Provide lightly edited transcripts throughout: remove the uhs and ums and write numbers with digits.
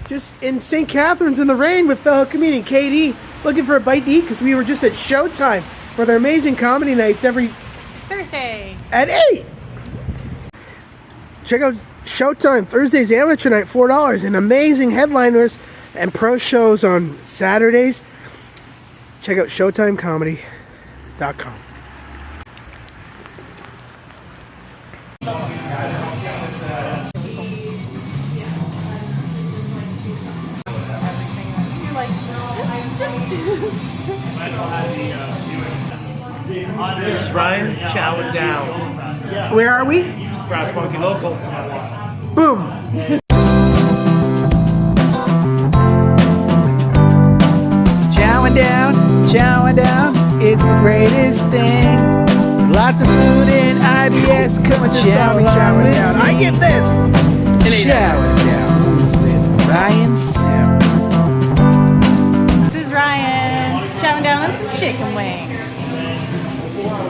just in St. Catharines in the rain with fellow comedian Keh Dee, looking for a bite to eat because we were just at Showtime for their amazing comedy nights every Thursday at 8. Check out Showtime Thursdays amateur night, $4, and amazing headliners and pro shows on Saturdays. Check out ShowtimeComedy.com. This is Ryan, Chowin down. Where are we? Brass Monkey Local. Boom. Chowin down, it's the greatest thing. Lots of food in IBS, come and chow along with down. me. I get this. Chowin down with Ryan Sam. This is Ryan. Chowing down on some chicken wings.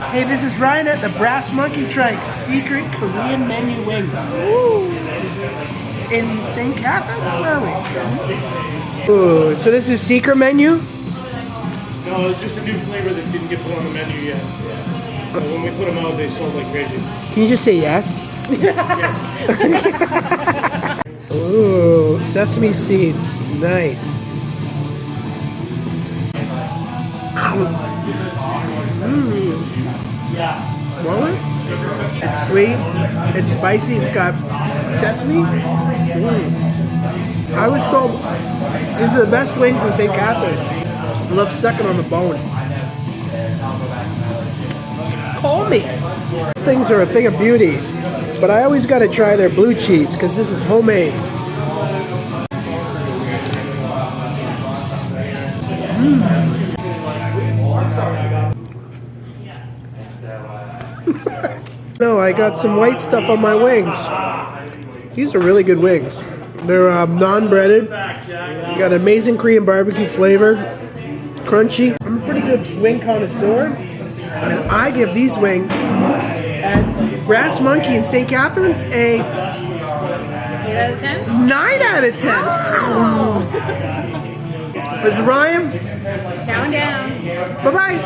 Hey, this is Ryan at the Brass Monkey trying secret Korean menu wings. Ooh. In St. Catharines, where are we? Ooh, so this is secret menu? No, it's just a new flavor that didn't get put on the menu yet. But when we put them out, they sold like crazy. Can you just say yes? Yes. Ooh, sesame seeds. Nice. Walnut? It's sweet. It's spicy. It's got sesame. I was told these are the best wings in St. Catharines. I love sucking on the bone. Call me. Things are a thing of beauty, but I always got to try their blue cheese because this is homemade. No, I got some white stuff on my wings. These are really good wings. They're non-breaded. Got amazing Korean barbecue flavor. Crunchy. I'm a pretty good wing connoisseur. And I give these wings at Brass Monkey in St. Catharines a 8 out of 10? 9 out of 10. This is Ryan. Chowing down. Bye-bye.